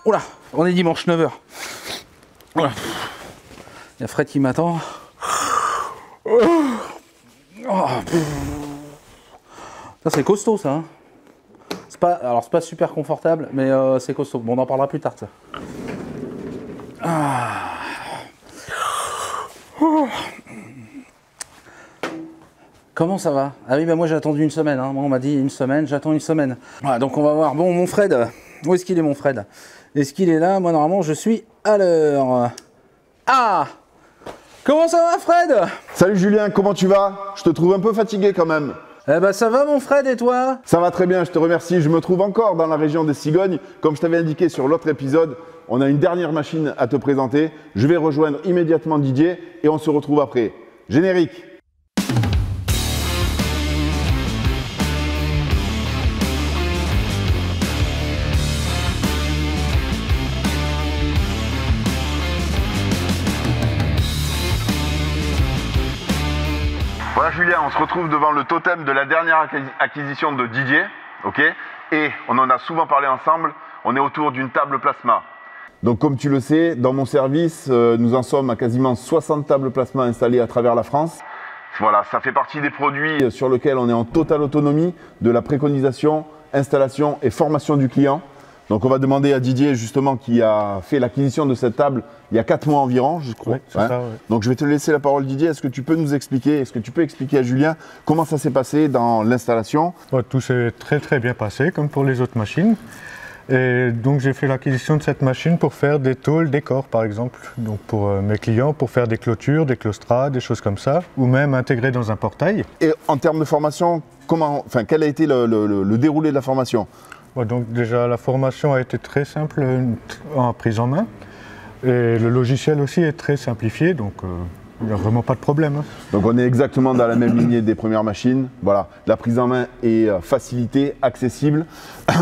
Oula, on est dimanche 9h. Oula. Il y a Fred qui m'attend. Ça c'est costaud ça. Hein. C'est pas super confortable, mais c'est costaud. Bon, on en parlera plus tard de ça. Comment ça va? Ah oui, bah moi j'ai attendu une semaine. Hein. Moi on m'a dit une semaine, j'attends une semaine. Voilà, donc on va voir. Bon, mon Fred, où est-ce qu'il est mon Fred? Est-ce qu'il est là? Moi normalement je suis à l'heure. Ah! Comment ça va Fred? Salut Julien, comment tu vas? Je te trouve un peu fatigué quand même. Eh ben ça va mon Fred et toi? Ça va très bien, je te remercie. Je me trouve encore dans la région des Cigognes. Comme je t'avais indiqué sur l'autre épisode, on a une dernière machine à te présenter. Je vais rejoindre immédiatement Didier et on se retrouve après. Générique. Voilà Julien, on se retrouve devant le totem de la dernière acquisition de Didier, ok? Et on en a souvent parlé ensemble, on est autour d'une table plasma. Donc comme tu le sais, dans mon service, nous en sommes à quasiment 60 tables plasma installées à travers la France. Voilà, ça fait partie des produits sur lesquels on est en totale autonomie de la préconisation, installation et formation du client. Donc on va demander à Didier justement qui a fait l'acquisition de cette table il y a 4 mois environ, je crois. Oui, c'est ça, ouais. Donc je vais te laisser la parole Didier. Est-ce que tu peux nous expliquer, est-ce que tu peux expliquer à Julien comment ça s'est passé dans l'installation? Ouais, tout s'est très bien passé comme pour les autres machines. Et donc j'ai fait l'acquisition de cette machine pour faire des tôles décors par exemple. Donc pour mes clients, pour faire des clôtures, des claustrats, des choses comme ça. Ou même intégrer dans un portail. Et en termes de formation, quel a été le déroulé de la formation? Ouais, donc déjà la formation a été très simple en prise en main. Et le logiciel aussi est très simplifié, donc il n'y a vraiment pas de problème. Hein. Donc on est exactement dans la même lignée des premières machines. Voilà, la prise en main est facilitée, accessible.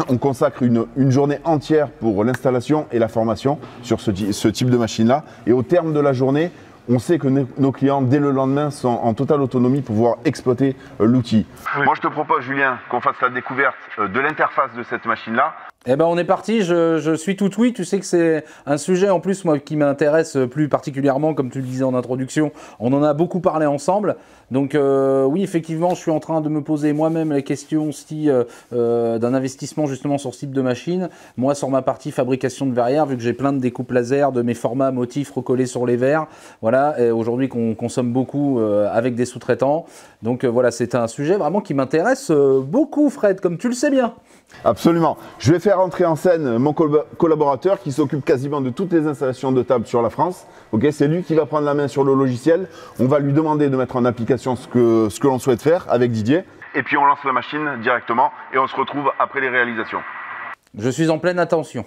On consacre une journée entière pour l'installation et la formation sur ce type de machine-là. Et au terme de la journée, on sait que nos clients, dès le lendemain, sont en totale autonomie pour pouvoir exploiter l'outil. Oui. Moi, je te propose, Julien, qu'on fasse la découverte de l'interface de cette machine-là. Eh ben on est parti, je suis tout oui, tu sais que c'est un sujet en plus moi qui m'intéresse plus particulièrement, comme tu le disais en introduction, on en a beaucoup parlé ensemble, donc oui effectivement je suis en train de me poser moi-même la question si d'un investissement justement sur ce type de machine, moi sur ma partie fabrication de verrières, vu que j'ai plein de découpes laser de mes formats motifs recollés sur les verres, voilà, aujourd'hui qu'on consomme beaucoup avec des sous-traitants, donc voilà c'est un sujet vraiment qui m'intéresse beaucoup Fred, comme tu le sais bien. Absolument. Je vais faire entrer en scène mon collaborateur qui s'occupe quasiment de toutes les installations de table sur la France. Okay, c'est lui qui va prendre la main sur le logiciel. On va lui demander de mettre en application ce que l'on souhaite faire avec Didier. Et puis on lance la machine directement et on se retrouve après les réalisations. Je suis en pleine attention.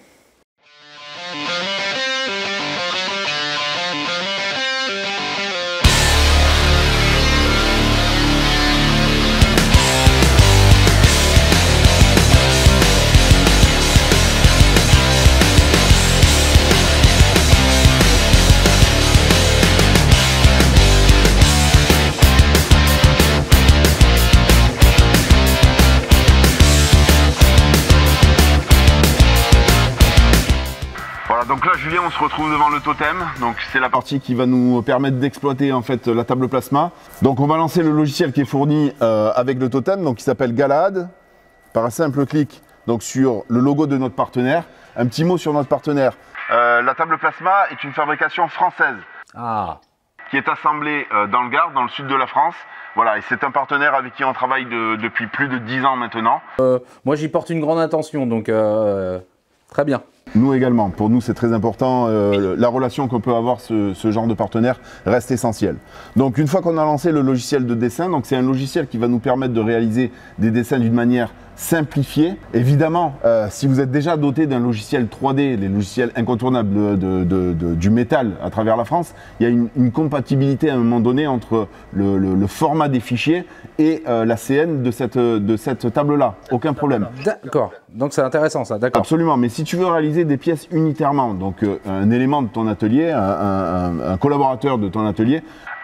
Donc là Julien, on se retrouve devant le totem, donc c'est la partie qui va nous permettre d'exploiter en fait la table plasma. Donc on va lancer le logiciel qui est fourni avec le totem, donc qui s'appelle Galahad. Par un simple clic donc sur le logo de notre partenaire. Un petit mot sur notre partenaire. La table plasma est une fabrication française qui est assemblée dans le Gard, dans le sud de la France. Voilà, et c'est un partenaire avec qui on travaille depuis plus de 10 ans maintenant. Moi j'y porte une grande attention, donc très bien. Nous également, pour nous c'est très important, la relation qu'on peut avoir ce genre de partenaire reste essentielle. Donc une fois qu'on a lancé le logiciel de dessin, donc c'est un logiciel qui va nous permettre de réaliser des dessins d'une manière simplifiée. Évidemment, si vous êtes déjà doté d'un logiciel 3D, les logiciels incontournables du métal à travers la France, il y a une compatibilité à un moment donné entre le format des fichiers et la CN de cette table-là. Aucun problème. D'accord, donc c'est intéressant ça, d'accord. Absolument, mais si tu veux réaliser des pièces unitairement, donc un élément de ton atelier, un collaborateur de ton atelier,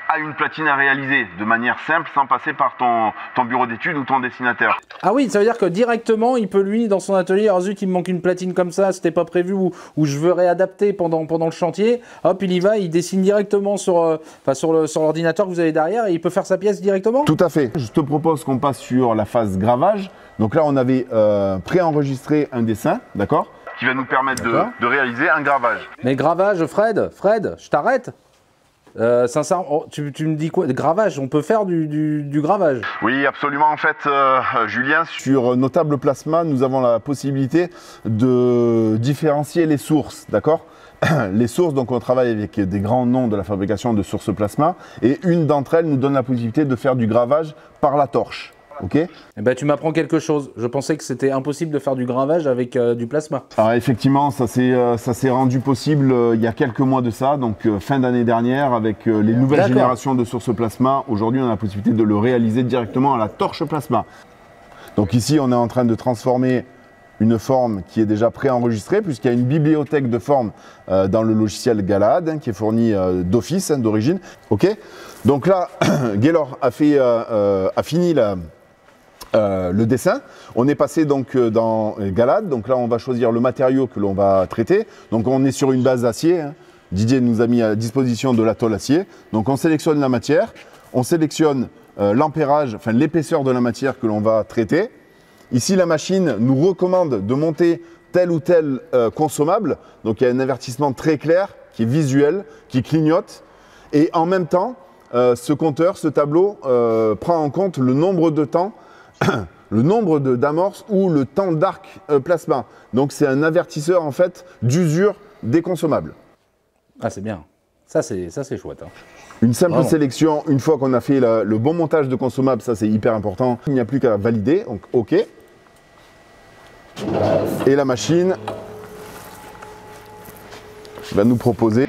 a une platine à réaliser de manière simple sans passer par ton bureau d'études ou ton dessinateur. Ah oui, ça veut dire que directement, il peut lui, dans son atelier, alors zut, il me manque une platine comme ça, c'était pas prévu, ou je veux réadapter pendant le chantier, hop, il y va, il dessine directement sur l'ordinateur que vous avez derrière et il peut faire sa pièce directement? Tout à fait. Je te propose qu'on passe sur la phase gravage. Donc là, on avait préenregistré un dessin, d'accord, qui va nous permettre de réaliser un gravage. Mais gravage, Fred, je t'arrête. Sincèrement, tu me dis quoi? Gravage, on peut faire du gravage. Oui, absolument. En fait, Julien, sur nos tables plasma, nous avons la possibilité de différencier les sources, d'accord? Les sources, donc on travaille avec des grands noms de la fabrication de sources plasma, et une d'entre elles nous donne la possibilité de faire du gravage par la torche. Ok. Eh ben, tu m'apprends quelque chose. Je pensais que c'était impossible de faire du gravage avec du plasma. Alors effectivement, ça s'est rendu possible il y a quelques mois de ça, donc fin d'année dernière, avec les nouvelles générations de sources plasma. Aujourd'hui, on a la possibilité de le réaliser directement à la torche plasma. Donc ici, on est en train de transformer une forme qui est déjà préenregistrée, puisqu'il y a une bibliothèque de formes dans le logiciel Galahad, qui est fourni d'office, d'origine. Ok. Donc là, Gaylor a fini le dessin. On est passé donc dans Galahad, donc là on va choisir le matériau que l'on va traiter. Donc on est sur une base acier, hein. Didier nous a mis à disposition de la tôle acier. Donc on sélectionne la matière, on sélectionne l'ampérage, enfin l'épaisseur de la matière que l'on va traiter. Ici la machine nous recommande de monter tel ou tel consommable. Donc il y a un avertissement très clair qui est visuel, qui clignote. Et en même temps, ce compteur, ce tableau prend en compte le nombre de temps le nombre d'amorces ou le temps d'arc plasma. Donc c'est un avertisseur en fait d'usure des consommables. Ah c'est bien, ça c'est chouette. Hein. Une simple sélection, une fois qu'on a fait le bon montage de consommables, ça c'est hyper important. Il n'y a plus qu'à valider, donc OK. Et la machine va nous proposer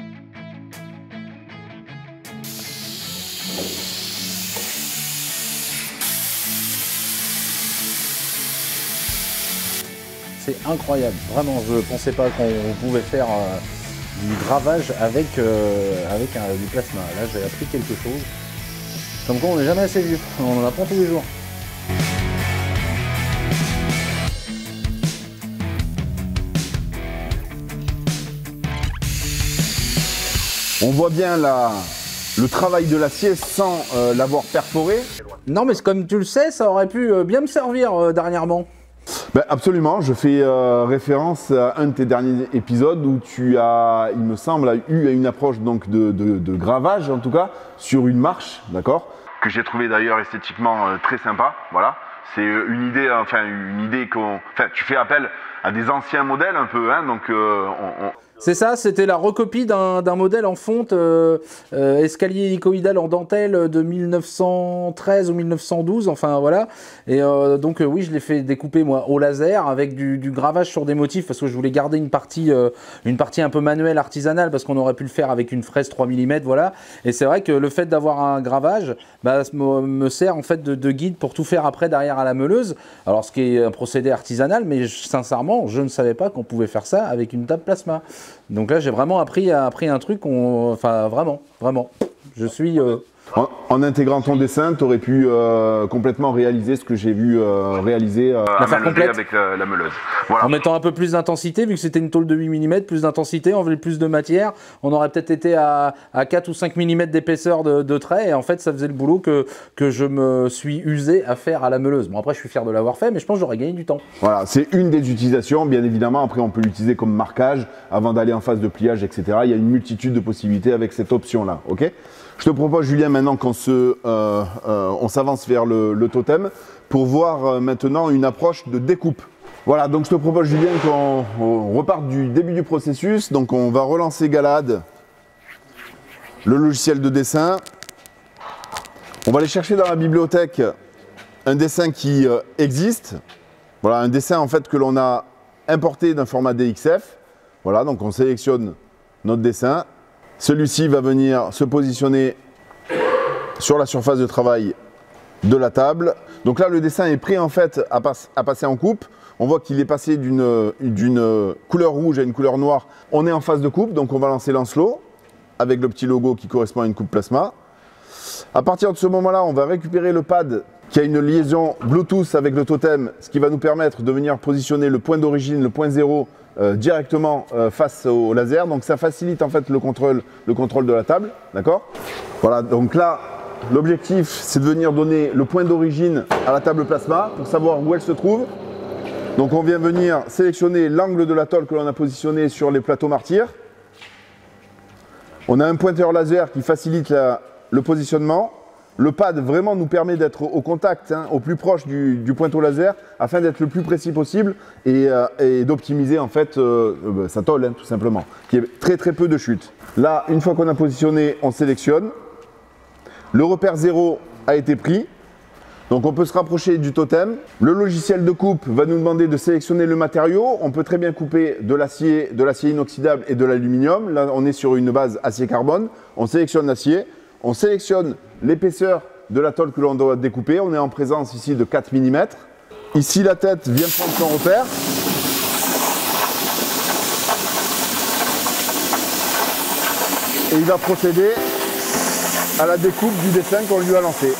c'est incroyable, vraiment, je pensais pas qu'on pouvait faire du gravage avec du plasma. Là j'ai appris quelque chose. Comme quoi on n'est jamais assez vieux, on en apprend tous les jours. On voit bien le travail de l'acier sans l'avoir perforé. Non mais comme tu le sais, ça aurait pu bien me servir dernièrement. Ben absolument, je fais référence à un de tes derniers épisodes où tu as, il me semble, eu une approche donc de gravage en tout cas, sur une marche, d'accord? Que j'ai trouvé d'ailleurs esthétiquement très sympa, voilà. C'est une idée tu fais appel à des anciens modèles un peu, hein, donc C'est ça, c'était la recopie d'un modèle en fonte escalier hélicoïdal en dentelle de 1913 ou 1912, enfin voilà. Et donc oui, je l'ai fait découper moi au laser avec du gravage sur des motifs parce que je voulais garder une partie un peu manuelle, artisanale, parce qu'on aurait pu le faire avec une fraise 3 mm, voilà. Et c'est vrai que le fait d'avoir un gravage me sert en fait de guide pour tout faire après derrière à la meuleuse. Alors ce qui est un procédé artisanal, mais sincèrement, je ne savais pas qu'on pouvait faire ça avec une table plasma. Donc là, j'ai vraiment appris un truc, enfin vraiment, je suis... En intégrant ton dessin, tu aurais pu complètement réaliser ce que j'ai vu réaliser avec la meuleuse. Voilà. En mettant un peu plus d'intensité, vu que c'était une tôle de 8 mm, plus d'intensité, on voulait plus de matière, on aurait peut-être été à 4 ou 5 mm d'épaisseur de trait, et en fait ça faisait le boulot que je me suis usé à faire à la meuleuse. Bon après je suis fier de l'avoir fait, mais je pense que j'aurais gagné du temps. Voilà, c'est une des utilisations, bien évidemment, après on peut l'utiliser comme marquage, avant d'aller en phase de pliage, etc. Il y a une multitude de possibilités avec cette option-là, ok ? Je te propose, Julien, maintenant qu'on s'avance vers le totem pour voir maintenant une approche de découpe. Voilà, donc je te propose, Julien, qu'on reparte du début du processus. Donc on va relancer Galahad, le logiciel de dessin. On va aller chercher dans la bibliothèque un dessin qui existe. Voilà, un dessin en fait que l'on a importé d'un format DXF. Voilà, donc on sélectionne notre dessin. Celui-ci va venir se positionner sur la surface de travail de la table. Donc là, le dessin est prêt en fait à passer en coupe. On voit qu'il est passé d'une couleur rouge à une couleur noire. On est en phase de coupe, donc on va lancer Lancelot avec le petit logo qui correspond à une coupe plasma. À partir de ce moment-là, on va récupérer le pad qui a une liaison Bluetooth avec le totem, ce qui va nous permettre de venir positionner le point d'origine, le point 0, directement face au laser. Donc ça facilite en fait le contrôle de la table, d'accord? Voilà, donc là, l'objectif, c'est de venir donner le point d'origine à la table plasma pour savoir où elle se trouve. Donc on vient venir sélectionner l'angle de la tôle que l'on a positionné sur les plateaux martyrs. On a un pointeur laser qui facilite le positionnement. Le pad vraiment nous permet d'être au contact, hein, au plus proche du pointeau laser, afin d'être le plus précis possible et d'optimiser en fait sa tôle, hein, tout simplement, qui est très peu de chute. Là, une fois qu'on a positionné, on sélectionne. Le repère 0 a été pris. Donc on peut se rapprocher du totem. Le logiciel de coupe va nous demander de sélectionner le matériau. On peut très bien couper de l'acier inoxydable et de l'aluminium. Là, on est sur une base acier-carbone. On sélectionne l'acier. On sélectionne l'épaisseur de la tôle que l'on doit découper. On est en présence ici de 4 mm. Ici, la tête vient prendre son repère. Et il va procéder à la découpe du dessin qu'on lui a lancé.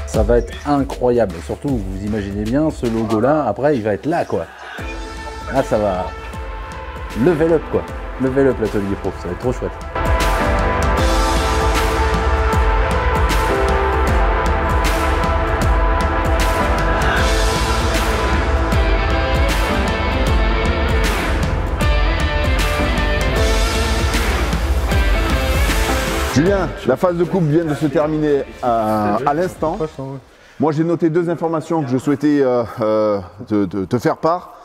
Ça va être incroyable. Et surtout, vous imaginez bien, ce logo-là, après, il va être là, quoi. Là, ça va level up, quoi. Level up l'atelier pro, ça va être trop chouette. Julien, la phase de coupe vient de se terminer à l'instant. Moi, j'ai noté 2 informations que je souhaitais te faire part.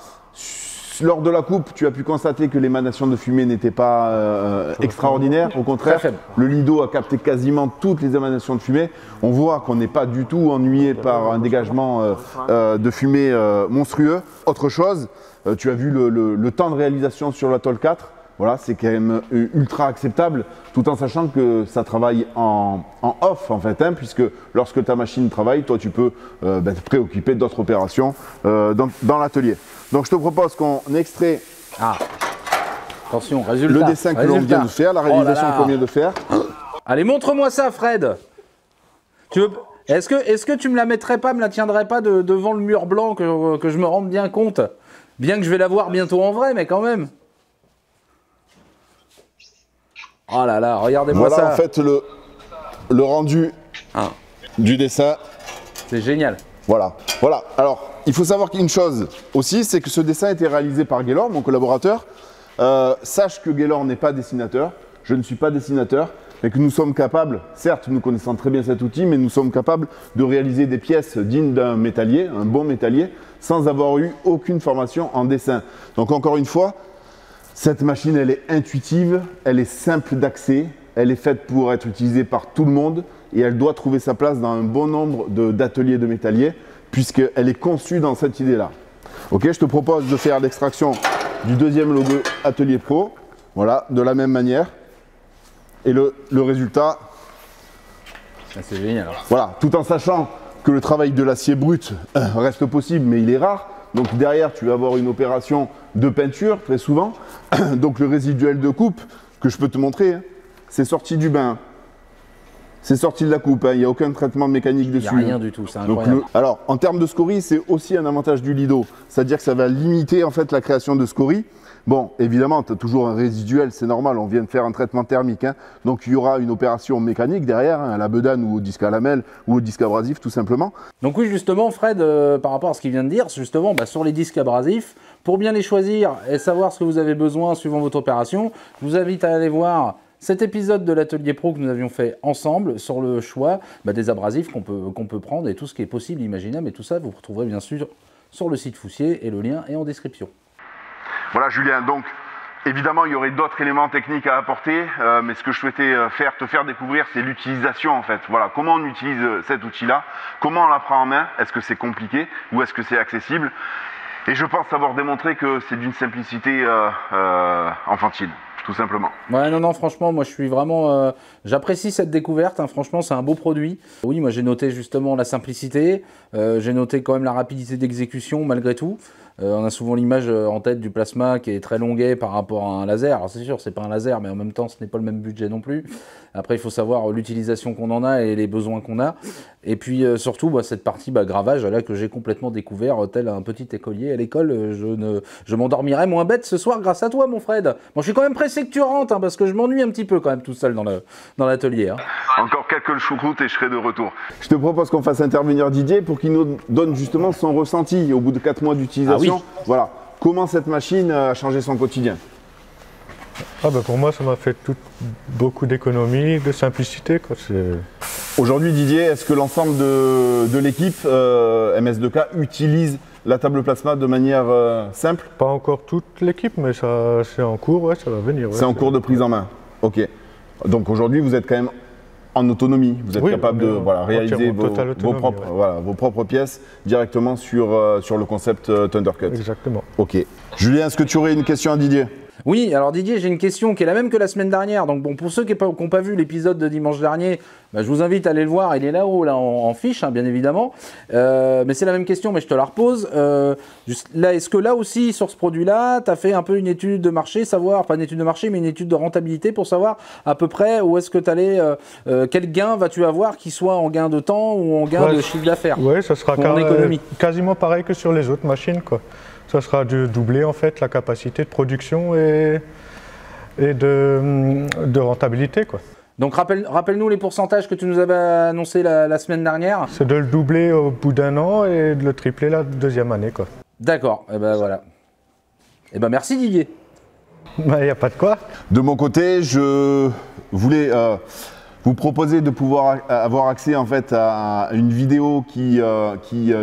Lors de la coupe, tu as pu constater que l'émanation de fumée n'était pas extraordinaire. Au contraire, le Lido a capté quasiment toutes les émanations de fumée. On voit qu'on n'est pas du tout ennuyé par un dégagement de fumée monstrueux. Autre chose, tu as vu le temps de réalisation sur la tôle 4. Voilà, c'est quand même ultra acceptable, tout en sachant que ça travaille en off en fait, hein, puisque lorsque ta machine travaille, toi tu peux te préoccuper d'autres opérations dans l'atelier. Donc je te propose qu'on extrait attention, résultat, le dessin que l'on vient de faire, la réalisation qu'on vient de faire. Allez, montre-moi ça, Fred. Est-ce que tu me la mettrais pas, me la tiendrais pas devant le mur blanc, que je me rende bien compte, bien que je vais la voir bientôt en vrai, mais quand même. Oh là là, regardez-moi ça. Voilà en fait le rendu du dessin. C'est génial. Voilà. Alors, il faut savoir qu'une chose aussi, c'est que ce dessin a été réalisé par Gaylor, mon collaborateur. Sache que Gaylor n'est pas dessinateur, je ne suis pas dessinateur, mais que nous sommes capables, certes nous connaissons très bien cet outil, mais nous sommes capables de réaliser des pièces dignes d'un métallier, un bon métallier, sans avoir eu aucune formation en dessin. Donc encore une fois, cette machine, elle est intuitive, elle est simple d'accès, elle est faite pour être utilisée par tout le monde et elle doit trouver sa place dans un bon nombre d'ateliers de métalliers puisqu'elle est conçue dans cette idée-là. Ok, je te propose de faire l'extraction du deuxième logo Atelier Pro, voilà, de la même manière. Et le résultat, c'est génial. Voilà, tout en sachant que le travail de l'acier brut reste possible, mais il est rare. Donc derrière, tu vas avoir une opération de peinture, très souvent. Donc le résiduel de coupe, que je peux te montrer, hein, c'est sorti du bain. C'est sorti de la coupe, hein, il n'y a aucun traitement mécanique dessus. Il n'y a rien du tout, c'est incroyable. Alors, en termes de scorie, c'est aussi un avantage du Lido. C'est-à-dire que ça va limiter en fait la création de scorie. Bon, évidemment, tu as toujours un résiduel, c'est normal, on vient de faire un traitement thermique. Hein. Donc il y aura une opération mécanique derrière, hein, à la bedane ou au disque à lamelle ou au disque abrasif tout simplement. Donc oui, justement, Fred, par rapport à ce qu'il vient de dire, justement, sur les disques abrasifs, pour bien les choisir et savoir ce que vous avez besoin suivant votre opération, je vous invite à aller voir cet épisode de l'Atelier Pro que nous avions fait ensemble sur le choix des abrasifs qu'on peut prendre et tout ce qui est possible, imaginable. Et tout ça, vous retrouverez bien sûr sur le site Foussier et le lien est en description. Voilà Julien, donc évidemment il y aurait d'autres éléments techniques à apporter, mais ce que je souhaitais te faire découvrir, c'est l'utilisation en fait. Voilà, comment on utilise cet outil-là, comment on la prend en main, est-ce que c'est compliqué ou est-ce que c'est accessible? Et je pense avoir démontré que c'est d'une simplicité enfantine. Tout simplement. Ouais, non, franchement, moi je suis vraiment... j'apprécie cette découverte, hein, franchement c'est un beau produit. Oui, moi j'ai noté justement la simplicité, j'ai noté quand même la rapidité d'exécution malgré tout. On a souvent l'image en tête du plasma qui est très longuet par rapport à un laser. Alors c'est sûr, c'est pas un laser, mais en même temps ce n'est pas le même budget non plus. Après il faut savoir l'utilisation qu'on en a et les besoins qu'on a. Et puis surtout cette partie gravage là que j'ai complètement découvert tel un petit écolier à l'école. Je m'endormirai moins bête ce soir grâce à toi mon Fred. Bon, je suis quand même pressé que tu rentres hein, parce que je m'ennuie un petit peu quand même tout seul dans l'atelier. Hein. Encore quelques choucroutes et je serai de retour. Je te propose qu'on fasse intervenir Didier pour qu'il nous donne justement son ressenti au bout de 4 mois d'utilisation. Ah oui. Voilà, comment cette machine a changé son quotidien? Pour moi, ça m'a fait beaucoup d'économies, de simplicité. Aujourd'hui, Didier, est-ce que l'ensemble de l'équipe MS2K utilise la table plasma de manière simple? Pas encore toute l'équipe, mais c'est en cours, ouais, ça va venir. Ouais, c'est en cours de prise en main. Ok. Donc aujourd'hui, vous êtes quand même en autonomie. Vous êtes capable de réaliser vos propres pièces directement sur le concept Thundercut. Exactement. Ok. Julien, est-ce que tu aurais une question à Didier? Oui, alors Didier, j'ai une question qui est la même que la semaine dernière. Donc bon, pour ceux qui n'ont pas vu l'épisode de dimanche dernier, je vous invite à aller le voir. Il est là-haut, là, en fiche, hein, bien évidemment. Mais c'est la même question, mais je te la repose. Est-ce que là aussi, sur ce produit-là, tu as fait un peu une étude de marché, pas une étude de marché, mais une étude de rentabilité pour savoir à peu près où est-ce que tu allais, quel gain vas-tu avoir, qu'il soit en gain de temps ou en gain de chiffre d'affaires? Oui, ça sera quasiment pareil que sur les autres machines, quoi. Ça sera de doubler en fait la capacité de production et de rentabilité, quoi. Donc rappelle-nous les pourcentages que tu nous avais annoncé la semaine dernière. C'est de le doubler au bout d'un an et de le tripler la deuxième année, quoi. D'accord, et voilà. Et merci Didier. Il n'y a pas de quoi. De mon côté, je voulais vous proposer de pouvoir avoir accès en fait à une vidéo qui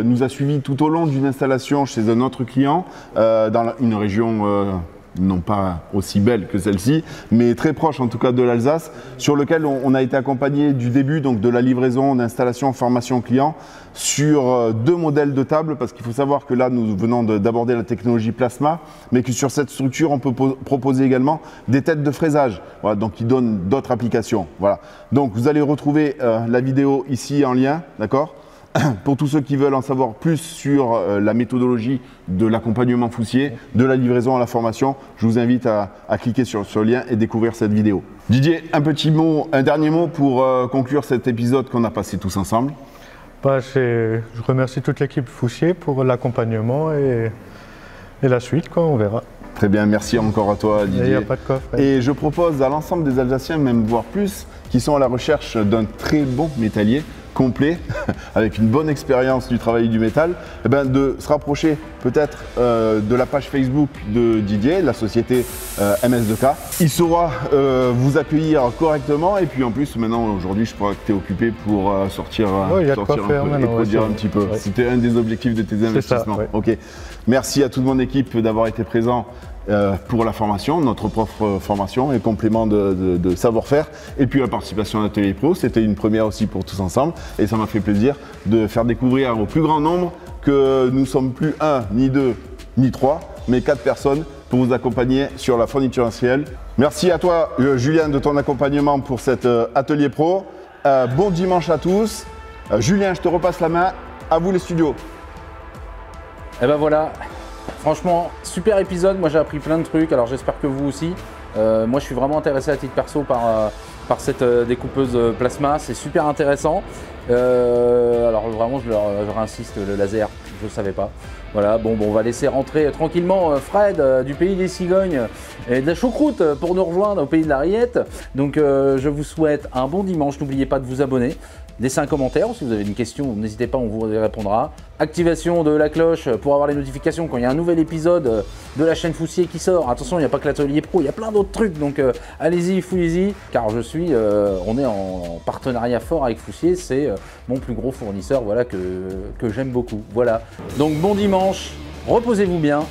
nous a suivis tout au long d'une installation chez un autre client dans une région non pas aussi belle que celle-ci, mais très proche en tout cas de l'Alsace, sur lequel on a été accompagné du début, donc de la livraison, d'installation, formation client, sur 2 modèles de table, parce qu'il faut savoir que là nous venons d'aborder la technologie plasma, mais que sur cette structure on peut proposer également des têtes de fraisage, voilà, donc qui donnent d'autres applications. Voilà. Donc vous allez retrouver la vidéo ici en lien, d'accord ? Pour tous ceux qui veulent en savoir plus sur la méthodologie de l'accompagnement Foussier, de la livraison à la formation, je vous invite à cliquer sur ce lien et découvrir cette vidéo. Didier, un dernier mot pour conclure cet épisode qu'on a passé tous ensemble. Je remercie toute l'équipe Foussier pour l'accompagnement et la suite, quoi, on verra. Très bien, merci encore à toi Didier. Il n'y a pas de quoi, Fred. Et je propose à l'ensemble des Alsaciens, même voire plus, qui sont à la recherche d'un très bon métallier, complet, avec une bonne expérience du travail du métal, de se rapprocher peut-être de la page Facebook de Didier, la société MS2K. Il saura vous accueillir correctement et puis en plus maintenant aujourd'hui je crois que tu es occupé pour sortir un peu et produire un petit peu. Ouais. C'était un des objectifs de tes investissements. Ça, ouais. Ok. Merci à toute mon équipe d'avoir été présent pour la formation, notre propre formation et complément de savoir-faire. Et puis la participation à l'Atelier Pro, c'était une première aussi pour tous ensemble. Et ça m'a fait plaisir de faire découvrir au plus grand nombre que nous sommes plus 1, ni 2, ni 3, mais 4 personnes pour vous accompagner sur la fourniture industrielle. Merci à toi Julien de ton accompagnement pour cet Atelier Pro. Bon dimanche à tous. Julien, je te repasse la main. À vous les studios. Et voilà. Franchement, super épisode, moi j'ai appris plein de trucs, alors j'espère que vous aussi. Moi je suis vraiment intéressé à titre perso par cette découpeuse plasma, c'est super intéressant. Alors vraiment je réinsiste, le laser, je ne savais pas. Voilà, bon, on va laisser rentrer tranquillement Fred du pays des cigognes et de la choucroute pour nous rejoindre au pays de la rillette. Donc je vous souhaite un bon dimanche, n'oubliez pas de vous abonner. Laissez un commentaire, si vous avez une question, n'hésitez pas, on vous répondra. Activation de la cloche pour avoir les notifications quand il y a un nouvel épisode de la chaîne Foussier qui sort. Attention, il n'y a pas que l'atelier pro, il y a plein d'autres trucs, donc allez-y, fouillez-y, car on est en partenariat fort avec Foussier, c'est mon plus gros fournisseur, voilà, que j'aime beaucoup. Voilà, donc bon dimanche, reposez-vous bien.